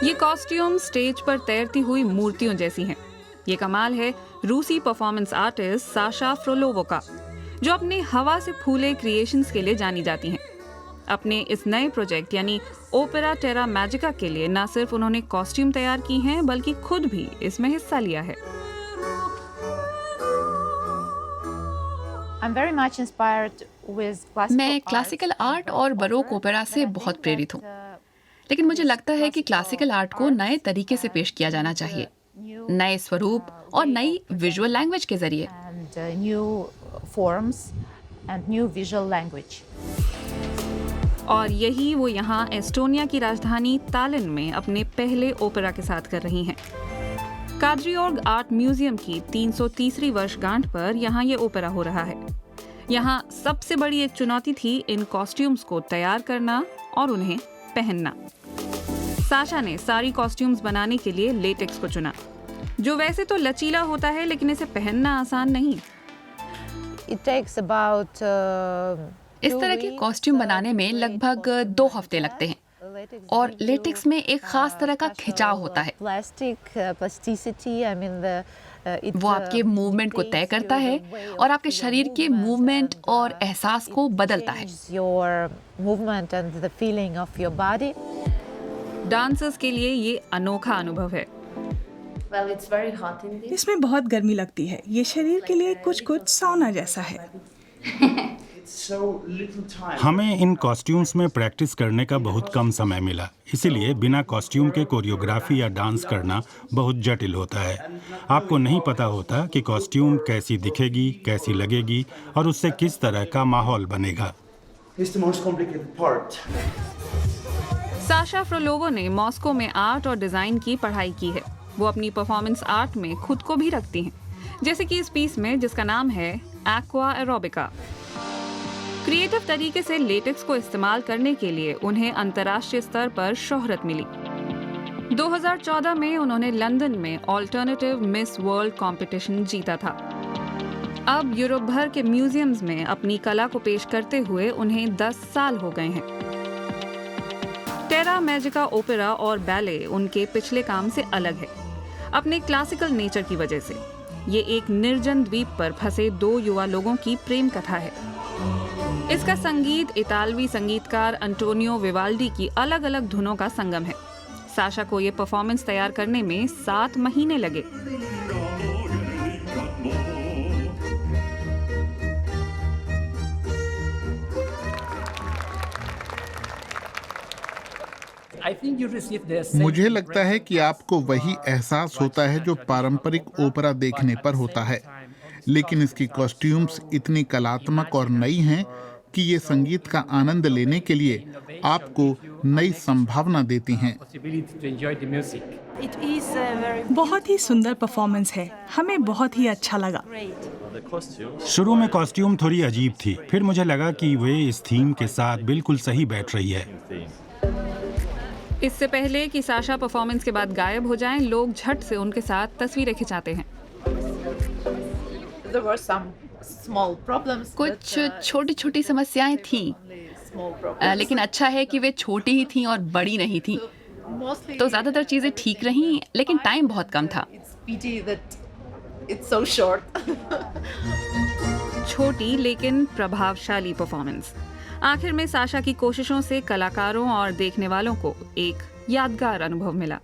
ये costume stage पर तैरती हुई मूर्तियों जैसी हैं। ये कमाल है रूसी परफॉर्मेंस आर्टिस्ट साशा फ्रोलोवा का, जो अपने हवा से फूले क्रिएशंस के लिए जानी जाती हैं। अपने इस नए प्रोजेक्ट यानी ओपेरा टेरा मैजिका के लिए न सिर्फ उन्होंने कॉस्ट्यूम तैयार की हैं, बल्कि खुद भी इसमें हिस्सा लिया है। मैं क्लासिकल आर्ट और बरोक ओपेरा से बहुत प्रेरित हूँ, लेकिन मुझे लगता है कि क्लासिकल आर्ट को नए तरीके से पेश किया जाना चाहिए, नए स्वरूप और नई विजुअल लैंग्वेज के जरिए। और यही वो यहाँ एस्टोनिया की राजधानी तालिन में अपने पहले ओपेरा के साथ कर रही हैं। काद्रियोर्ग आर्ट म्यूजियम की 330वीं वर्षगांठ पर यहाँ ये ओपेरा हो रहा है। यहाँ सबसे बड़ी एक चुनौती थी इन कॉस्ट्यूम्स को तैयार करना और उन्हें पहनना। साशा ने सारी कॉस्ट्यूम्स बनाने के लिए लेटेक्स को चुना, जो वैसे तो लचीला होता है, लेकिन इसे पहनना आसान नहीं। इस तरह के कॉस्ट्यूम बनाने में लगभग 2 हफ्ते लगते हैं, और लेटेक्स में एक खास तरह का खिंचाव होता है। वो आपके मूवमेंट को तय करता है और आपके शरीर के मूवमेंट और एहसास को बदलता है। डांसर्स के लिए ये अनोखा अनुभव है। इसमें बहुत गर्मी लगती है। ये शरीर के लिए कुछ साउना जैसा है। हमें इन कॉस्ट्यूम्स में प्रैक्टिस करने का बहुत कम समय मिला, इसीलिए बिना कॉस्ट्यूम के कोरियोग्राफी या डांस करना बहुत जटिल होता है। आपको नहीं पता होता कि कॉस्ट्यूम कैसी दिखेगी, कैसी लगेगी और उससे किस तरह का माहौल बनेगा। साशा फ्रोलोवा ने मॉस्को में आर्ट और डिजाइन की पढ़ाई की है। वो अपनी परफॉर्मेंस आर्ट में खुद को भी रखती हैं, जैसे कि इस पीस में जिसका नाम है एक्वा एरोबिका। क्रिएटिव तरीके से लेटेक्स को इस्तेमाल करने के लिए उन्हें अंतर्राष्ट्रीय स्तर पर शोहरत मिली। 2014 में उन्होंने लंदन में ऑल्टरनेटिव मिस वर्ल्ड कॉम्पिटिशन जीता था। अब यूरोप भर के म्यूजियम्स में अपनी कला को पेश करते हुए उन्हें 10 साल हो गए हैं। टेरा मैजिका ओपेरा और बैले उनके पिछले काम से अलग है, अपने क्लासिकल नेचर की वजह से। ये एक निर्जन द्वीप पर फंसे 2 युवा लोगों की प्रेम कथा है। इसका संगीत इतालवी संगीतकार अंटोनियो विवाल्डी की अलग अलग धुनों का संगम है। साशा को ये परफॉर्मेंस तैयार करने में 7 महीने लगे। मुझे लगता है कि आपको वही एहसास होता है जो पारंपरिक ओपेरा देखने पर होता है, लेकिन इसकी कॉस्ट्यूम्स इतनी कलात्मक और नई हैं कि ये संगीत का आनंद लेने के लिए आपको नई संभावना देती हैं। बहुत ही सुंदर परफॉर्मेंस है, हमें बहुत ही अच्छा लगा। शुरू में कॉस्ट्यूम थोड़ी अजीब थी, फिर मुझे लगा कि वे इस थीम के साथ बिल्कुल सही बैठ रही है। इससे पहले कि साशा परफॉर्मेंस के बाद गायब हो जाएं, लोग झट से उनके साथ तस्वीरें खिंचाते हैं। कुछ छोटी छोटी समस्याएं थीं, लेकिन अच्छा है कि वे छोटी ही थीं और बड़ी नहीं थीं। तो ज्यादातर चीजें ठीक रहीं, लेकिन टाइम बहुत कम था। छोटी लेकिन प्रभावशाली परफॉर्मेंस। आखिर में साशा की कोशिशों से कलाकारों और देखने वालों को एक यादगार अनुभव मिला।